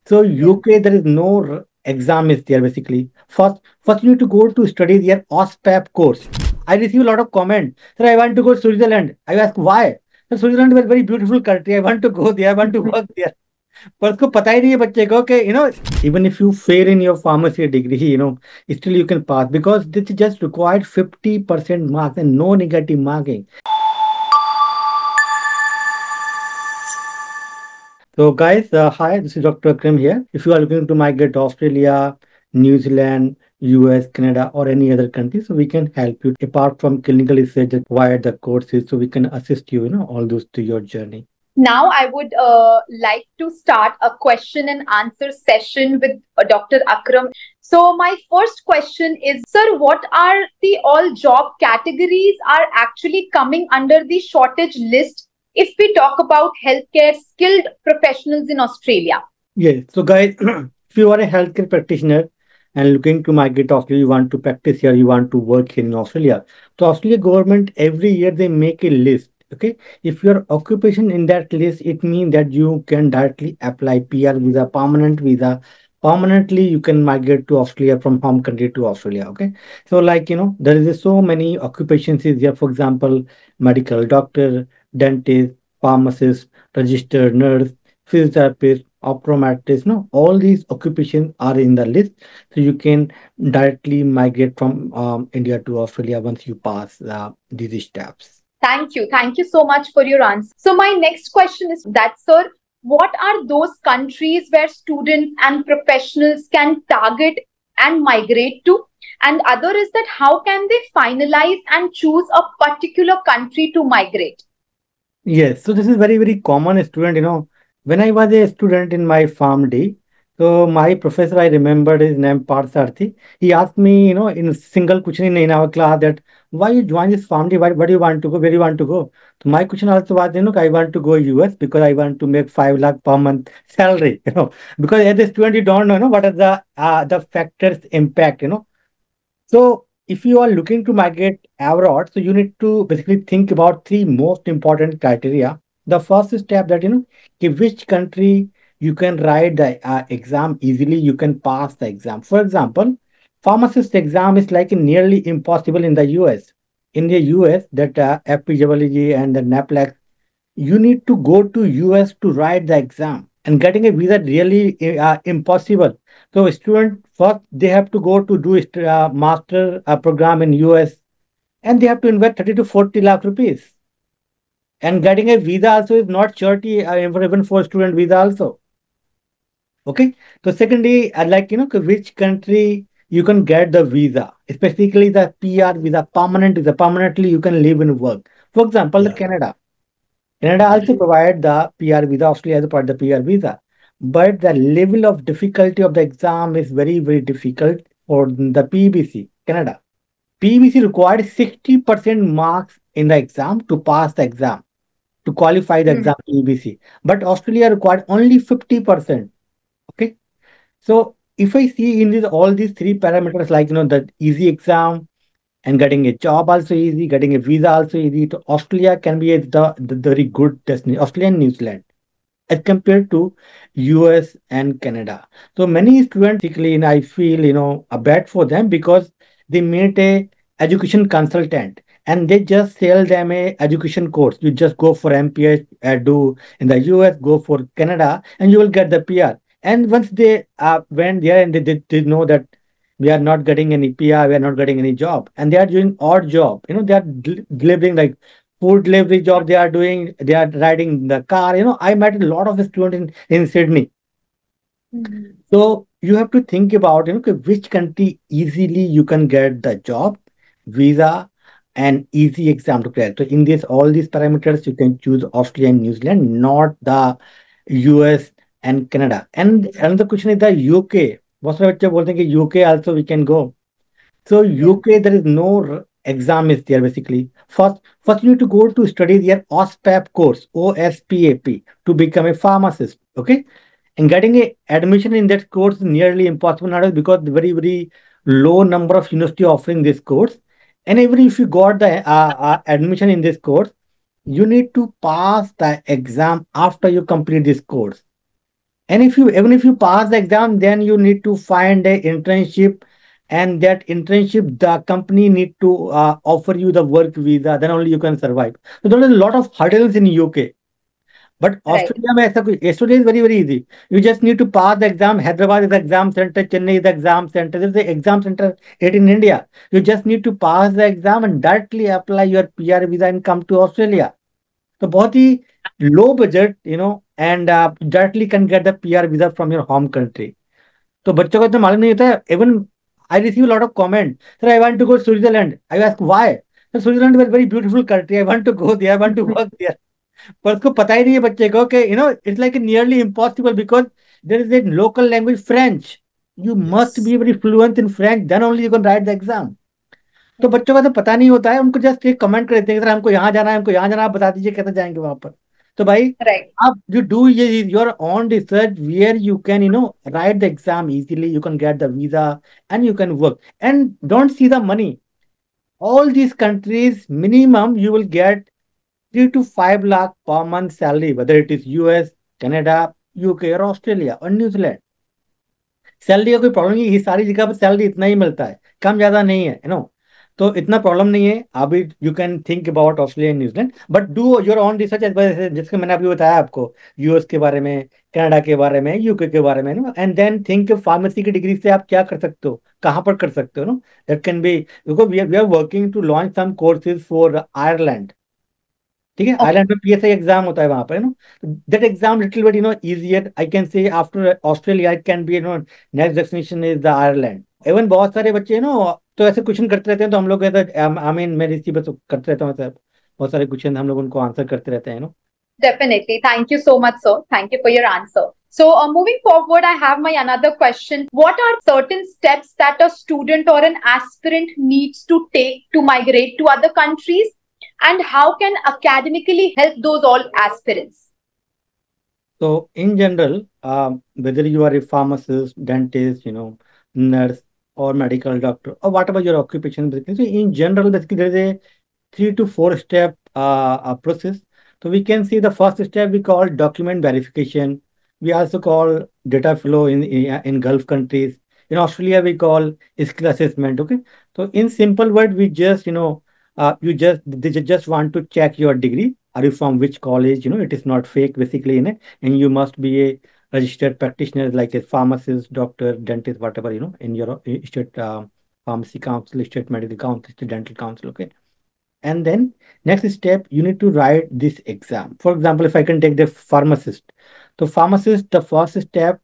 So Yeah. UK, there is no exam is there basically. First you need to go to study their OSPAP course. I receive a lot of comment. Sir, I want to go to Switzerland. I ask why? Sir, Switzerland is a very beautiful country. I want to go there. I want to work there. पर उसको पता ही नहीं है बच्चे को कि even if you fail in your pharmacy degree, still you can pass because this just required 50% marks and no negative marking. So, guys, hi, this is Dr. Akram here. If you are looking to migrate to Australia, New Zealand, US, Canada, or any other country, so we can help you. Apart from clinical research that provide the courses, so we can assist you, all those to your journey. Now, I would like to start a question and answer session with Dr. Akram. So, my first question is, sir, what are the all job categories are actually coming under the shortage list if we talk about healthcare skilled professionals in Australia? Yes. So, guys, if you are a healthcare practitioner and looking to migrate to Australia, you want to practice here, you want to work here in Australia. So, Australia government every year they make a list. Okay. If your occupation in that list, it means that you can directly apply PR visa, permanent visa. Permanently, you can migrate to Australia from home country to Australia. Okay. So, like, there is so many occupations is here. For example, medical doctor, dentist, pharmacist, registered nurse, physiotherapist, optometrist, no, all these occupations are in the list. So you can directly migrate from India to Australia once you pass these steps. Thank you. Thank you so much for your answer. So, my next question is that, sir, what are those countries where students and professionals can target and migrate to? And other is that how can they finalize and choose a particular country to migrate? Yes, so this is very, very common student, when I was a student in my farm day, so my professor, I remembered his name Parsarthi. He asked me, in a single question in our class that why you join this farm day, what do you want to go, where do you want to go? So my question also was, I want to go US because I want to make 5 lakh per month salary, because as a student, you don't know, what are the factors impact, So if you are looking to migrate abroad, so you need to basically think about three most important criteria. The first step that which country you can write the exam easily, you can pass the exam. For example, pharmacist exam is like nearly impossible in the US. In the US, that FPWG and the NAPLAC, you need to go to US to write the exam, and getting a visa really impossible. So student first they have to go to do master program in US, and they have to invest 30 to 40 lakh rupees. And getting a visa also is not charity, even for student visa also. Okay. So secondly, I'd like which country you can get the visa, especially the PR visa, permanent visa. Permanently you can live and work. For example, the Yeah. Canada. Canada also provide the PR visa. Australia also provide the PR visa, but the level of difficulty of the exam is very, very difficult for the PBC Canada. PBC required 60% marks in the exam to pass the exam, to qualify the exam PBC. But Australia required only 50%. Okay. So if I see in all these three parameters, like the easy exam and getting a job also easy, getting a visa also easy, so Australia can be the very good destination, Australia and New Zealand, as compared to US and Canada. So many students basically, and I feel, a bad for them because they meet a education consultant and they just sell them a education course. You just go for MPH, do in the US, go for Canada, and you will get the PR. And once they went there and they know that we are not getting any PR, we are not getting any job, and they are doing odd job. They are delivering like food delivery job they are doing, they are riding the car. I met a lot of the students in Sydney. So you have to think about, which country easily you can get the job, visa, and easy exam to clear. So in this, all these parameters, you can choose Australia and New Zealand, not the US and Canada. And another question is the UK. बहुत सारे बच्चे बोलते हैं कि UK also we can go. So UK, there is no exam is there basically. First you need to go to study their OSPAP course, OSPAP, to become a pharmacist. Okay, and getting a admission in that course is nearly impossible nowadays because the very, very low number of university offering this course. And even if you got the admission in this course, you need to pass the exam after you complete this course. And if you even if you pass the exam, then you need to find a internship, and that internship the company need to offer you the work visa. Then only you can survive. So there are a lot of hurdles in UK. But Right. Australia में ऐसा कुछ Australia is very very easy. You just need to pass the exam. Hyderabad is the exam center. Chennai is the exam center. This is the exam center it in India. You just need to pass the exam and directly apply your PR visa and come to Australia. तो बहुत ही low budget, and directly can get the PR visa from your home country. तो बच्चों को इतना मालूम नहीं होता है. Even I receive a lot of comment. Sir, I want to go to Switzerland. I ask why. Sir, Switzerland is a very beautiful country. I want to go there. I want to work there. पर उसको पता ही नहीं है बच्चे को कि it's like nearly impossible because there is a local language French. You must Yes. Be very fluent in French, then only you can write the exam. तो बच्चों का तो पता नहीं होता है, उनको जस्ट एक कमेंट कर देते हैं कि सर हमको यहाँ जाना है, हमको यहाँ जाना है, आप बता दीजिए कैसे जाएंगे वहां पर. तो भाई Right. आप यू डू ये your own research where you can write the exam easily, you can get the visa and you can work and don't see the money. All these countries minimum you will get 3 to 5 lakh per month salary, whether it is US, Canada, UK or Australia or New Zealand. Salary का कोई problem नहीं, ये सारी जगह पर salary इतना ही मिलता है, कम ज्यादा नहीं है, तो इतना प्रॉब्लम नहीं है. अभी you can think about Australia and New Zealand, but do your own research जिसके मैंने अभी बताया आपको, यूएस के बारे में, कनाडा के बारे में, यूके के बारे में, एंड देन थिंक फार्मेसी की डिग्री से आप क्या कर सकते हो, कहाँ पर कर सकते हो. That can be because we are working to launch some courses for Ireland. ठीक है, Okay. आयरलैंड में पीएसआई एग्जाम होता है वहां पर, that exam little bit easier. I can say after Australia it can be next destination is the Ireland. Even बहुत सारे बच्चे तो ऐसे क्वेश्चन करते रहते हैं, तो हम लोग ऐसा आई मीन मैं इसी बस करते रहता हूँ ऐसा, बहुत सारे क्वेश्चन हम लोग उनको आंसर करते रहते हैं. Definitely. Thank you so much, sir. Thank you for your answer. So, moving forward, I have my another question. What are certain steps that a student or an aspirant needs to take to migrate to other countries? And how can academically help those all aspirants? So in general, whether you are a pharmacist, dentist, nurse or medical doctor or whatever your occupation, basically, so in general, basically there is a 3 to 4 step process. So we can see the first step we call document verification. We also call data flow in Gulf countries. In Australia, we call skill assessment. Okay. So in simple word, we just they just want to check your degree. Are you from which college? It is not fake basically in it, and you must be a registered practitioner like a pharmacist, doctor, dentist, whatever in your state pharmacy council, state medical council, state dental council. Okay. And then next step, you need to write this exam. For example, if I can take the pharmacist. So pharmacist, the first step,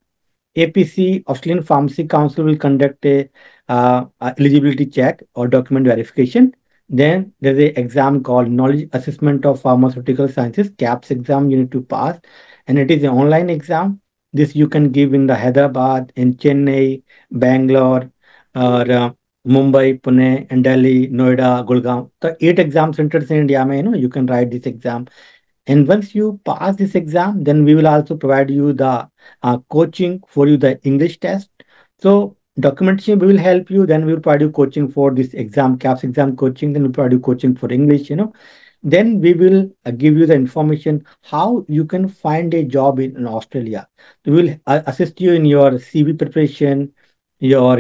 APC, Australian Pharmacy Council will conduct a eligibility check or document verification. Then there's an exam called Knowledge Assessment of Pharmaceutical Sciences, CAPS exam you need to pass. And it is an online exam. This you can give in the Hyderabad, in Chennai, Bangalore, or Mumbai, Pune, and Delhi, Noida, Gurgaon. The 8 exam centers in India, you can write this exam. And once you pass this exam, then we will also provide you the coaching for you, the English test. So documentation we will help you. Then we will provide you coaching for this exam, CAPS exam coaching. Then we provide you coaching for English. Then we will give you the information how you can find a job in Australia. We will assist you in your CV preparation, your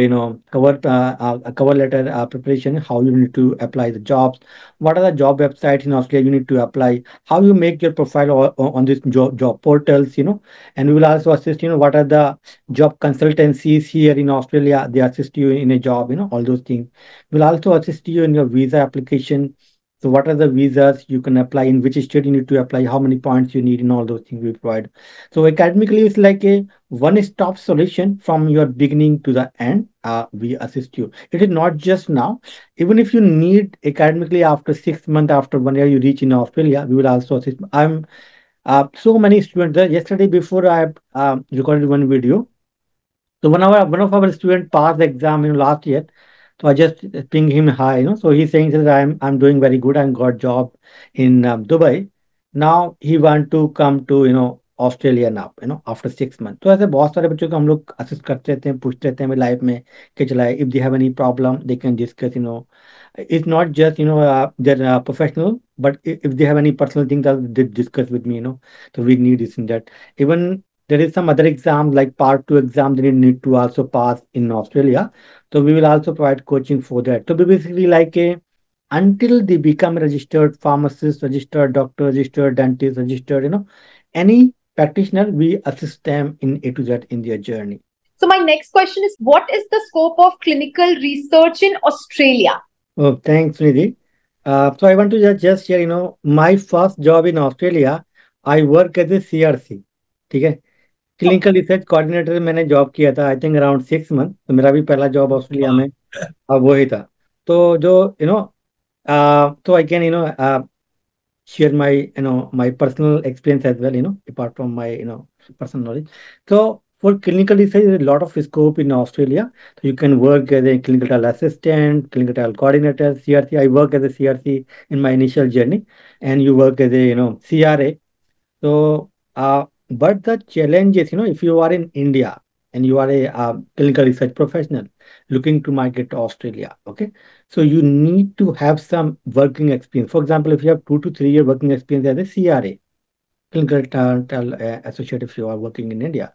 cover letter preparation, how you need to apply the jobs, what are the job websites in Australia you need to apply, how you make your profile on this job portals, and we will also assist, what are the job consultancies here in Australia, they assist you in a job, all those things. We'll also assist you in your visa application. So what are the visas you can apply, in which state you need to apply, how many points you need, and all those things we provide. So academically, it's like a one-stop solution from your beginning to the end. We assist you. It is not just now. Even if you need academically after 6 months, after 1 year, you reach in Australia, we will also assist. I'm so many students. Yesterday, before I recorded one video, so one of our students passed the exam last year. So I just ping him hi, So he's saying that I'm doing very good. I got job in Dubai. Now he want to come to Australia now, after 6 months. तो ऐसे बहुत सारे बच्चों को हम लोग assist करते रहते हैं, पूछते रहते हैं लाइफ में कि चला if they have any problem they can discuss, it's not just they're professional, but if they have any personal things that they discuss with me, so we need this and that. Even there is some other exam like part 2 exam that you need to also pass in Australia. So we will also provide coaching for that. So basically like a until they become registered pharmacist, registered doctor, registered dentist, registered, any practitioner, we assist them in A to Z in their journey. So my next question is, what is the scope of clinical research in Australia? Oh, thanks, Nidhi. So I want to just share, my first job in Australia, I work as a CRC. ठीक है, clinical research coordinator मैंने job किया था, I think around 6 month. तो मेरा भी पहला job Australia में वही था। तो जो so I can share my my personal experience as well, apart from my personal knowledge. So for clinical research, there is a lot of scope in Australia. So you can work as a clinical trial assistant, clinical trial coordinator, CRC. I work as a CRC in my initial journey, and you work as a CRA. So but the challenge is, if you are in India and you are a clinical research professional looking to migrate to Australia, okay, so you need to have some working experience. For example, if you have 2 to 3 year working experience as a CRA, clinical trial associate, if you are working in India,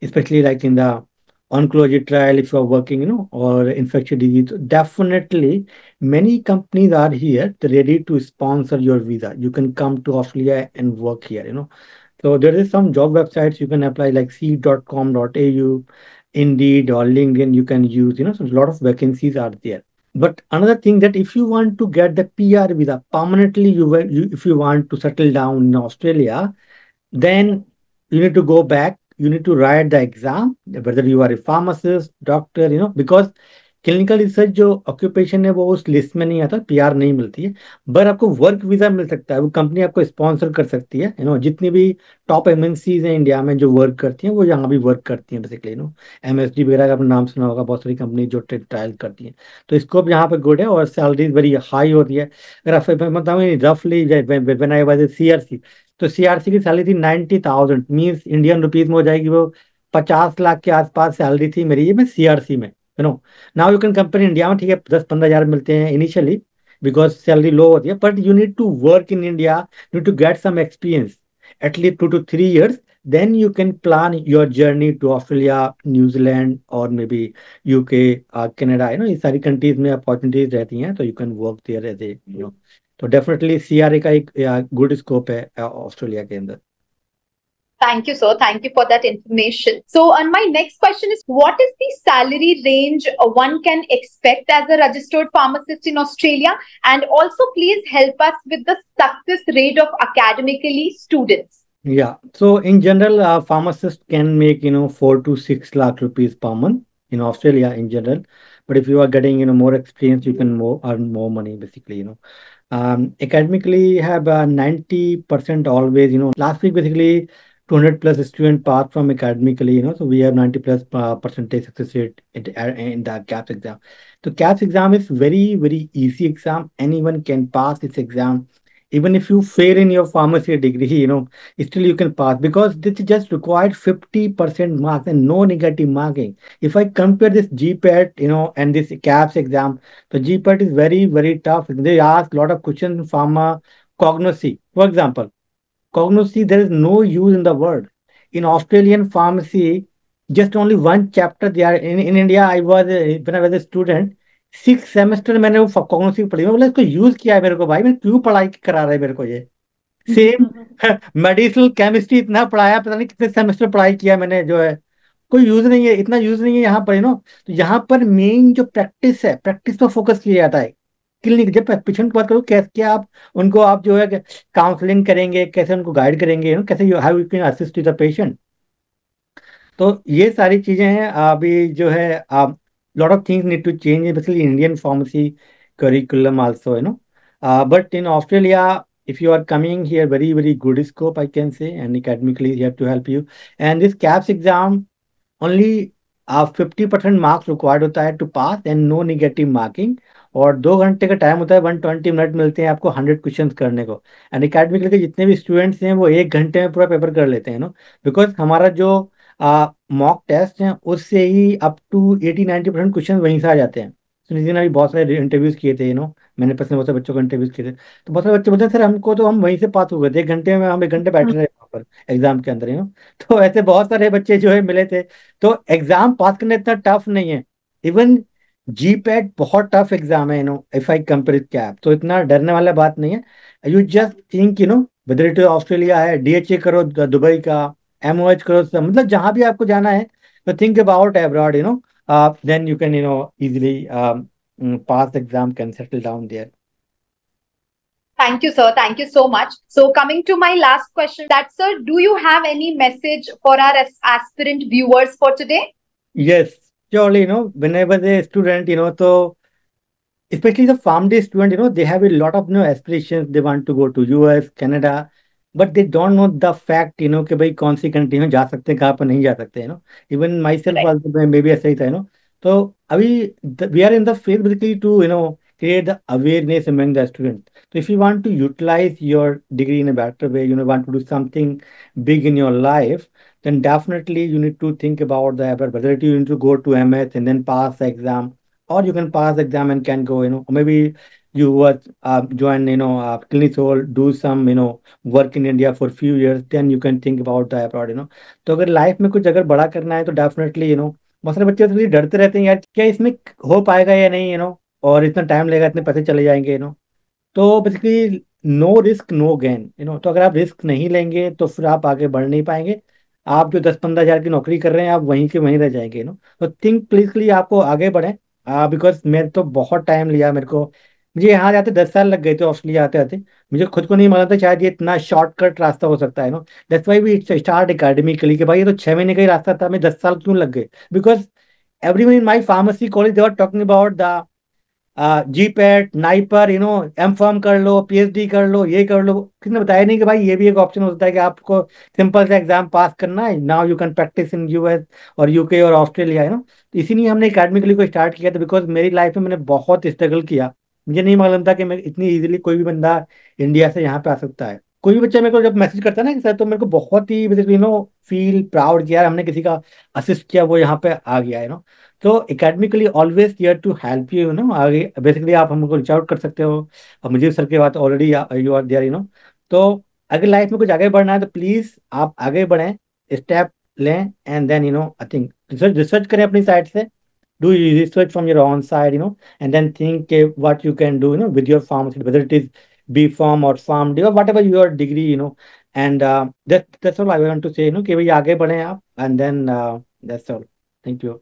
especially like in the oncology trial, if you are working, or infectious disease, definitely many companies are here, they're ready to sponsor your visa. You can come to Australia and work here. So there is some job websites you can apply like seed.com.au, Indeed or LinkedIn you can use, so a lot of vacancies are there. But another thing that if you want to get the PR visa permanently, if you want to settle down in Australia, then you need to go back. You need to write the exam, whether you are a pharmacist, doctor, because clinical research जो occupation है वो उस list में नहीं आता, PR नहीं मिलती है, पर आपको वर्क वीजा मिल सकता है। वो कंपनी आपको स्पॉन्सर कर सकती है। जितनी भी टॉप एमएनसीज हैं इंडिया में जो वर्क करती हैं, वो यहाँ भी वर्क करती हैं बेसिकली। एमएसडी वगैरह का आपने नाम सुना होगा, बहुत सारी कंपनी जो ट्रायल करती हैं। तो स्कोप यहाँ पे गुड है और सैलरी वेरी हाई होती है। अगर आप बताऊँ रफली when I was a CRC, तो सीआरसी की सैलरी थी 90,000, मीन्स इंडियन रुपीज में हो जाएगी वो 50 लाख के आसपास सैलरी थी मेरी ये में सीआरसी में। Now you can compare India में, ठीक है 10-15 हज़ार मिलते हैं इनिशियली बिकॉज सैलरी लो होती है, but you need to work in India, need to get some experience at least 2 to 3 years, then you can plan your journey to Australia, New Zealand or maybe UK, Canada, ये सारी countries में opportunities रहती हैं, तो you can work there as a तो definitely CRA का एक good scope है ऑस्ट्रेलिया के अंदर। Thank you, sir. Thank you for that information. So, and my next question is, what is the salary range one can expect as a registered pharmacist in Australia? And also, please help us with the success rate of academically students. Yeah, so in general, pharmacists can make 4 to 6 lakh rupees per month in Australia in general. But if you are getting more experience, you can earn more money basically. Academically have 90% always. Last week basically 200 plus student pass from academically. So we have 90 plus percentage success rate in the CAPS exam. So CAPS exam is very very easy exam. Anyone can pass this exam. Even if you fail in your pharmacy degree, still you can pass because this just required 50% marks and no negative marking. If I compare this GPAT, and this CAPS exam, the GPAT is very, very tough. They ask a lot of questions in pharma cognosy. For example, cognosy, there is no use in the word. In Australian pharmacy, just only one chapter there. In India, when I was a student, 6 semester मैंने वो cognitive पढ़ी। मैं बोला इसको use किया है मेरे को, भाई मैं क्यों पढ़ाई करा रहा है मेरे को ये सेम मेडिसिनल केमिस्ट्री इतना पढ़ाया, पता नहीं कितने सेमेस्टर पढ़ाई किया मैंने, जो है कोई यूज नहीं है, इतना यूज नहीं है यहाँ पर। तो यहाँ पर मेन जो प्रैक्टिस है, प्रैक्टिस पर फोकस किया जाता है। क्लिनिक जब पेशेंट की बात करो, कैसे आप उनको आप जो है काउंसलिंग करेंगे, कैसे उनको गाइड करेंगे, कैसे how you can assist the patient. तो ये सारी चीजें हैं। अभी जो है आप lot of things need to change, especially Indian pharmacy curriculum also, but in Australia, if you are coming here, very very good scope I can say, and academically here to help you. And this CAPS exam only 50% marks required होता है to pass and no negative marking, और 2 घंटे का time होता है, 120 minute मिलते हैं आपको 100 क्वेश्चन करने को। एंड एकेडमिक के जितने भी स्टूडेंट्स हैं वो 1 घंटे में पूरा पेपर कर लेते हैं, बिकॉज हमारा जो मॉक टेस्ट हैं उससे ही अप टू 80-90% क्वेश्चन वहीं से आ जाते हैं। सुनिधि ने अभी बहुत सारे इंटरव्यूज किए थे, मैंने पर्सनली बहुत सारे बच्चों को इंटरव्यूज किए थे, तो बहुत सारे बच्चे बोलते हैं सर हमको तो हम वहीं से पास हो गए थे, 1 घंटे में हम 1 घंटे बैठे रहे। पर एग्जाम के अंदर तो ऐसे बहुत सारे बच्चे जो है मिले थे। तो एग्जाम पास करना इतना टफ नहीं है। इवन जी पैट बहुत टफ एग्जाम है, if I compare with cap, तो इतना डरने वाला बात नहीं है। You just think whether it Australia है, डीएचए करो दुबई का, एमओएच करो, मतलब जहां भी आपको जाना है, तो think about abroad, then you can easily pass the exam, can settle down there. Thank you, sir. Thank you so much. So, coming to my last question, that, sir, do you have any message for our aspirant viewers for today? Yes, surely, whenever the student, so especially the farm day student, they have a lot of aspirations. They want to go to US, Canada, but they don't know the fact, कि भाई कौन सी country में जा सकते हैं, कहाँ पर नहीं जा सकते, even myself Right. Also may be ऐसा ही था, तो अभी we are in the phase basically to create the awareness among the students. So if you want to utilize your degree in a better way, want to do something big in your life, then definitely you need to think about the whether you need to go to MS and then pass the exam, or you can pass the exam and can go, or maybe you join, clinical, do some, work in India for a few years, then you can think about the abroad, तो अगर life में कुछ अगर बड़ा करना है तो definitely, बहुत सारे बच्चे तो really डरते रहते हैं यार, क्या इसमें हो पाएगा या नहीं, और इतना टाइम लगेगा, इतने पैसे चले जाएंगे, तो basically no risk no gain, तो अगर आप रिस्क नहीं लेंगे तो फिर आप आगे बढ़ नहीं पाएंगे। आप जो 10-15 हज़ार की नौकरी कर रहे हैं, आप वहीं के वहीं रह जाएंगे, तो थिंक प्लीजली आपको आगे बढ़ें। बिकॉज मेरे तो बहुत टाइम लिया मेरे को, मुझे यहाँ जाते 10 साल लग गए थे, ऑस्ट्रेलिया आते आते। मुझे खुद को नहीं मालूम था शायद ये इतना शॉर्टकट रास्ता हो सकता है, that's why we start academically, कि भाई ये तो 6 महीने का ही रास्ता था, मैं 10 साल क्यों लग गए? Because everyone in my pharmacy college, they were talking about the G PAT, NIPER, M Pharm कर लो, पीएचडी कर लो, ये कर लो। किसने बताया नहीं कि भाई ये भी एक ऑप्शन हो सकता है कि आपको सिंपल से एग्जाम पास करना है, now you can practice in US और यूके और ऑस्ट्रेलिया, तो इसीलिए हमने एकेडमिकली को स्टार्ट किया था। बिकॉज मेरी लाइफ में मैंने बहुत स्ट्रगल किया, मुझे नहीं मालूम था कि मैं इतनी इजीली कोई भी बंदा इंडिया से यहाँ पे आ सकता है। कोई भी बच्चा मेरे को जब मैसेज करता है ना कि सर, तो मेरे को बहुत ही फील प्राउड किया, हमने किसी का असिस्ट किया, वो यहाँ पे आ गया है। तो academically always here to help you, आगे बेसिकली आप हमको रीच आउट कर सकते हो। और मुझे सर के बाद ऑलरेडी यू आर देयर, तो अगर लाइफ में कुछ आगे बढ़ना है तो प्लीज आप आगे बढ़ें, स्टेप लें, and then I think research करें अपनी साइड से, do research from your own side, and then think what you can do, with your pharmacy, whether it is B Pharm or PharmD or whatever your degree, and that's all I want to say, कि भाई आगे बढ़ें आप, and then that's all. Thank you.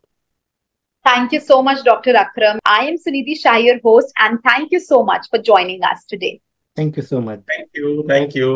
Thank you so much, Dr. Akram. I am Sunidhi Shah, your host, and thank you so much for joining us today. Thank you so much. Thank you. Thank you.